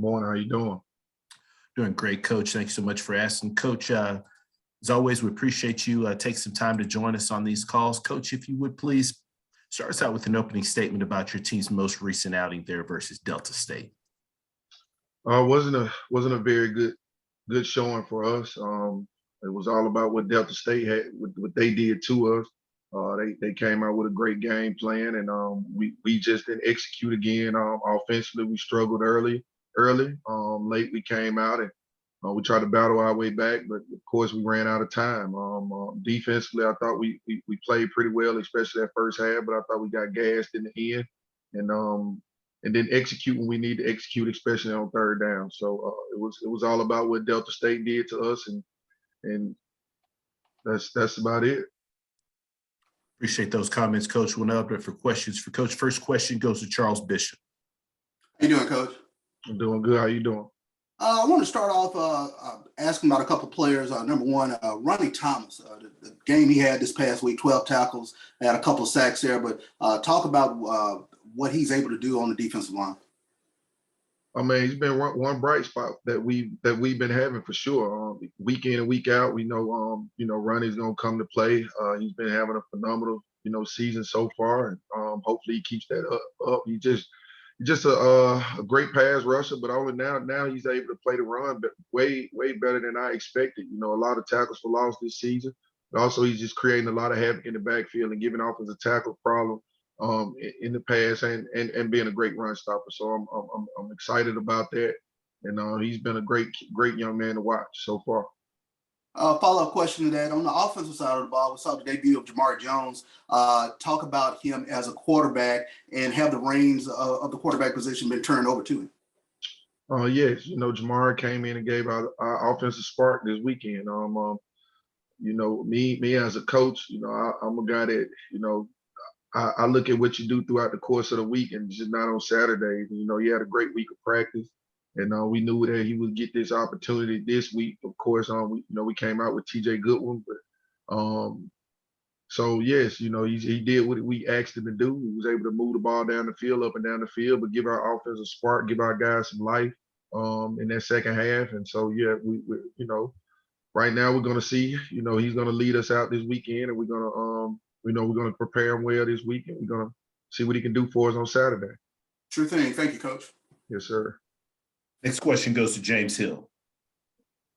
morning. How you doing? Doing great, Coach. Thanks so much for asking. Coach, as always, we appreciate you take some time to join us on these calls. Coach, if you would please start us out with an opening statement about your team's most recent outing there versus Delta State. Wasn't a very good showing for us. It was all about what Delta State had, what they did to us. They came out with a great game plan, and we just didn't execute again. Offensively, we struggled early. Late we came out and we tried to battle our way back, but of course we ran out of time. Defensively, I thought we played pretty well, especially that first half, but I thought we got gassed in the end, and then execute when we need to execute, especially on third down. So it was all about what Delta State did to us, and that's about it. Appreciate those comments, Coach. We'll now open it for questions for Coach. First question goes to Charles Bishop. How you doing, Coach? I'm doing good. How you doing? I want to start off asking about a couple of players. Number one, Ronnie Thomas. The game he had this past week, 12 tackles, had a couple of sacks there. But talk about what he's able to do on the defensive line. I mean, he's been one bright spot that we've been having for sure. Week in and week out, we know Ronnie's gonna come to play. He's been having a phenomenal season so far, and hopefully he keeps that up. He's just a great pass rusher, but only now he's able to play the run, but way better than I expected. A lot of tackles for loss this season, but also he's just creating a lot of havoc in the backfield and giving offensive tackle problem in the pass and being a great run stopper. So I'm excited about that, and he's been a great young man to watch so far. Follow-up question to that. On the offensive side of the ball, we saw the debut of Jamar Jones. Talk about him as a quarterback, and have the reins of the quarterback position been turned over to him? Yes, Jamar came in and gave our offensive spark this weekend. Me as a coach, I'm a guy that, I look at what you do throughout the course of the week and just not on Saturdays. He had a great week of practice, and we knew that he would get this opportunity this week. Of course, we came out with TJ Goodwin, but so yes, he did what we asked him to do. He was able to move the ball down the field, up and down the field, but give our offense a spark, give our guys some life in that second half. And so yeah, we right now we're gonna see, he's gonna lead us out this weekend, and we're gonna prepare him well this week, and we're gonna see what he can do for us on Saturday. Sure thing. Thank you, Coach. Yes, sir. Next question goes to James Hill.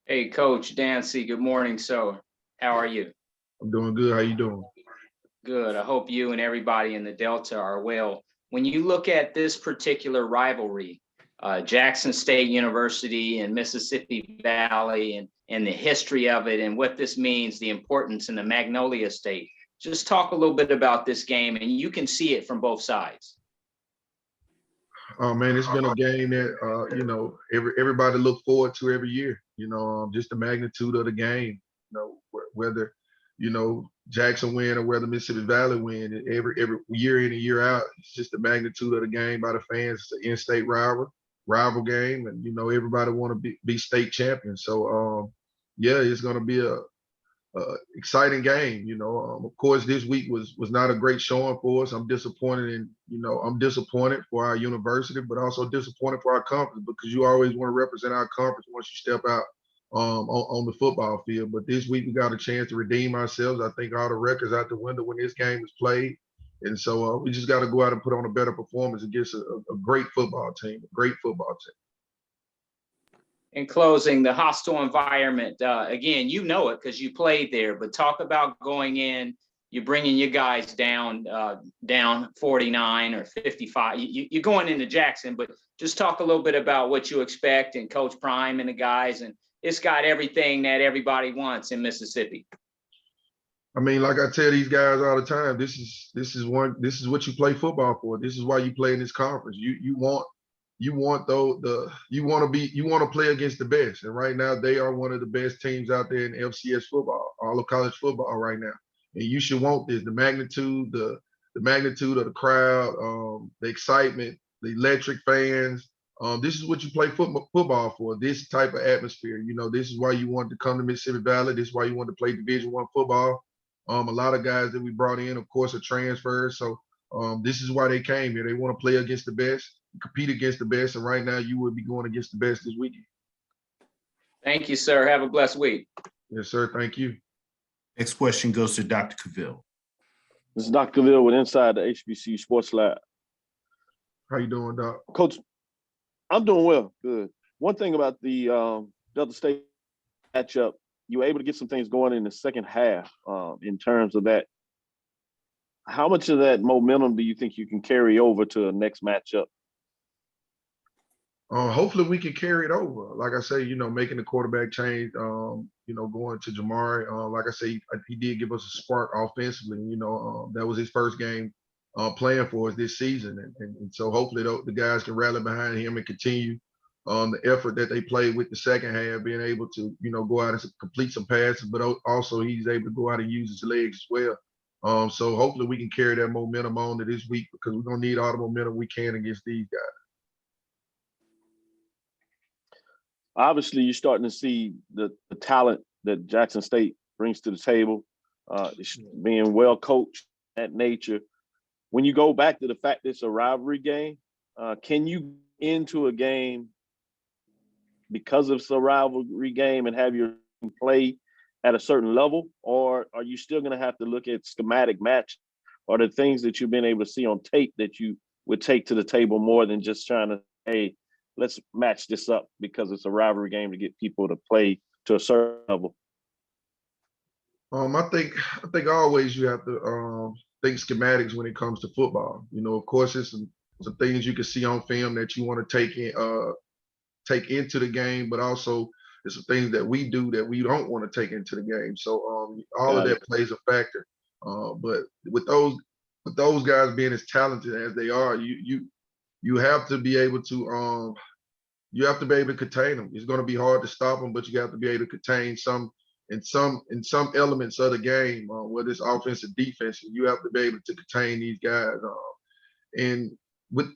Hey, Coach Dancy. Good morning, sir. How are you? I'm doing good. How you doing? Good. I hope you and everybody in the Delta are well. When you look at this particular rivalry, Jackson State University and Mississippi Valley, and the history of it and what this means, the importance in the Magnolia State, just talk a little bit about this game, and you can see it from both sides. Oh man, it's been a game that everybody look forward to every year. Just the magnitude of the game. Whether Jackson win or whether Mississippi Valley win, every year in and year out, it's just the magnitude of the game by the fans. It's an in-state rival game, and everybody want to be state champions. So yeah, it's going to be a exciting game. Of course, this week was not a great showing for us. I'm disappointed for our university, but also disappointed for our conference, because you always want to represent our conference once you step out on the football field. But this week we got a chance to redeem ourselves. I think all the records out the window when this game is played, and so we just got to go out and put on a better performance against a great football team. In closing, the hostile environment, again, it because you played there, but talk about going in, you're bringing your guys down 49 or 55. You're going into Jackson, but just talk a little bit about what you expect, and Coach Prime and the guys, and it's got everything that everybody wants in Mississippi. I mean, like I tell these guys all the time, this is what you play football for. This is why you play in this conference. You want to play against the best, and right now they are one of the best teams out there in FCS football, all of college football right now. And you should want this. The magnitude of the crowd, the excitement, the electric fans. This is what you play football for. This type of atmosphere. This is why you wanted to come to Mississippi Valley. This is why you wanted to play Division I football. A lot of guys that we brought in, of course, are transfers. So this is why they came here. They want to play against the best. compete against the best. And right now, you will be going against the best this weekend. Thank you, sir. Have a blessed week. Yes, sir. Thank you. Next question goes to Dr. Cavill. This is Dr. Cavill with Inside the HBCU Sports Lab. How you doing, Doc? Coach, I'm doing well. Good. One thing about the Delta State matchup, you were able to get some things going in the second half in terms of that. How much of that momentum do you think you can carry over to the next matchup? Hopefully we can carry it over. Like I say, making the quarterback change, going to Jamar. Like I say, he did give us a spark offensively. That was his first game playing for us this season. And so hopefully the guys can rally behind him and continue the effort that they played with the second half, being able to, go out and complete some passes, but also he's able to go out and use his legs as well. So hopefully we can carry that momentum on to this week, because we're going to need all the momentum we can against these guys. Obviously, you're starting to see the talent that Jackson State brings to the table, being well coached, that nature. When you go back to the fact that it's a rivalry game, can you into a game because it's a rivalry game and have your play at a certain level, or are you still going to have to look at schematic match or the things that you've been able to see on tape that you would take to the table more than just trying to, hey, let's match this up because it's a rivalry game to get people to play to a certain level? I think always you have to think schematics when it comes to football. Of course, there's some things you can see on film that you want to take into the game, but also there's some things that we do that we don't want to take into the game. So all of that plays a factor. But with those guys being as talented as they are, you have to be able to contain them. It's going to be hard to stop them, but you have to be able to contain some elements of the game, whether it's offense or defense. You have to be able to contain these guys. And with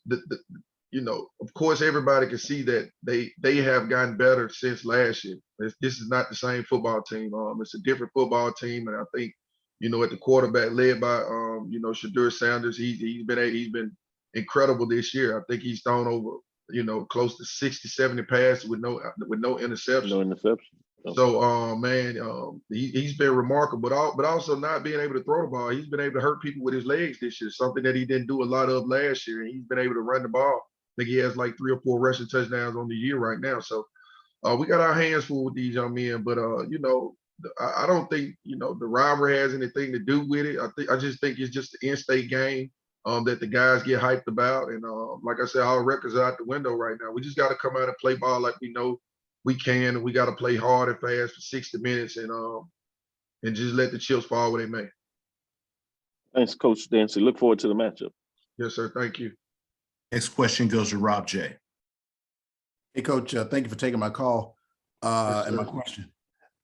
of course, everybody can see that they have gotten better since last year. This is not the same football team. It's a different football team, and I think at the quarterback, led by Shadur Sanders, he's been incredible this year. I think he's thrown over close to 60, 70 passes with no interception. No interception. Okay. So, he's been remarkable, but also not being able to throw the ball. He's been able to hurt people with his legs this year, something that he didn't do a lot of last year. And he's been able to run the ball. I think he has like 3 or 4 rushing touchdowns on the year right now. So we got our hands full with these young men. But I don't think the rivalry has anything to do with it. I just think it's just an in-state game that the guys get hyped about. And like I said, our records are out the window right now. We just got to come out and play ball like we know we can, and we got to play hard and fast for 60 minutes and just let the chips fall where they may. Thanks, Coach Dancy. Look forward to the matchup. Yes, sir. Thank you. Next question goes to Rob J. Hey, Coach, thank you for taking my call and my sir. question.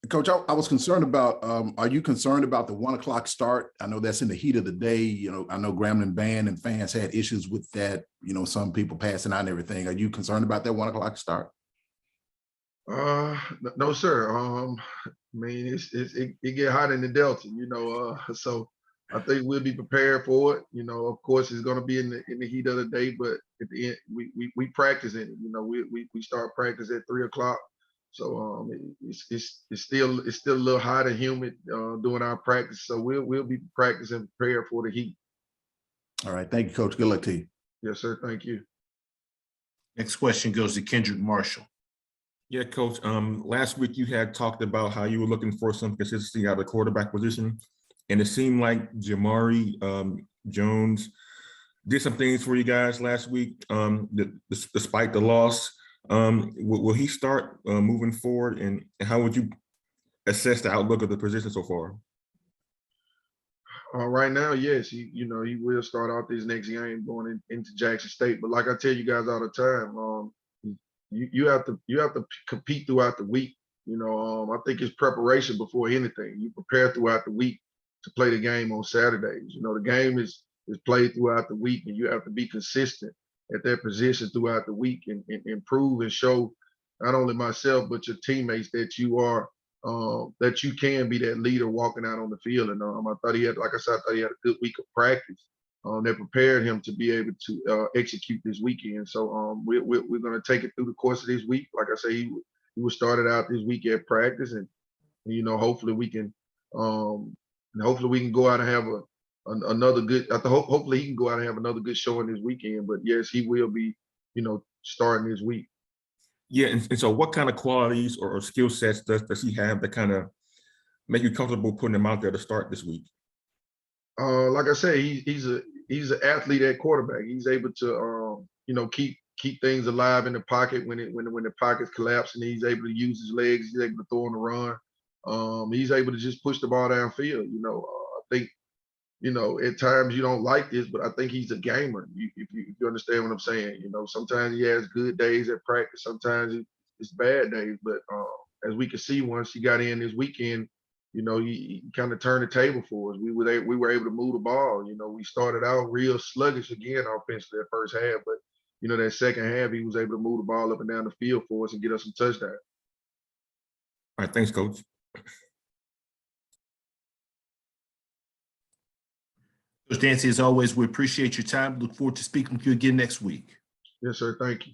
Coach, I was concerned about, are you concerned about the 1 o'clock start? I know that's in the heat of the day. I know Grambling band and fans had issues with that, some people passing out and everything. Are you concerned about that 1 o'clock start? No, sir. I mean, it get hot in the Delta, so I think we'll be prepared for it. Of course, it's going to be in the heat of the day, but at the end, we practice in it. We start practice at 3 o'clock, so it's still a little hot and humid during our practice. So we'll be practicing prepared for the heat. All right, thank you, Coach. Good luck to you. Yes, sir. Thank you. Next question goes to Kendrick Marshall. Yeah, Coach. Last week you had talked about how you were looking for some consistency out of the quarterback position, and it seemed like Jamar Jones did some things for you guys last week, despite the loss. Will he start moving forward, and how would you assess the outlook of the position so far? Right now, yes, he will start out this next game going into Jackson State. But like I tell you guys all the time, you have to compete throughout the week. I think it's preparation before anything. You prepare throughout the week to play the game on Saturdays. The game is played throughout the week, and you have to be consistent at that position throughout the week and improve and show not only myself but your teammates that you are that you can be that leader walking out on the field. And I thought he had, like I said, I thought he had a good week of practice. that prepared him to be able to execute this weekend. So we're going to take it through the course of this week. Like I say, he was started out this week at practice, and hopefully we can go out and have another good. Hopefully he can go out and have another good showing this weekend. But yes, he will be starting this week. Yeah, and so what kind of qualities or skill sets does he have that kind of make you comfortable putting him out there to start this week? Like I say, he's an athlete at quarterback. He's able to keep things alive in the pocket when the pocket's collapsing. He's able to use his legs. He's able to throw on the run. He's able to just push the ball downfield. I think at times you don't like this, but I think he's a gamer. If you understand what I'm saying, sometimes he has good days at practice, sometimes it's bad days. But as we can see, once he got in this weekend, he kind of turned the table for us. We were able to move the ball. We started out real sluggish again offensively that first half, but that second half he was able to move the ball up and down the field for us and get us some touchdowns. All right, thanks, Coach. Coach Dancy, as always, we appreciate your time. Look forward to speaking with you again next week. Yes, sir. Thank you.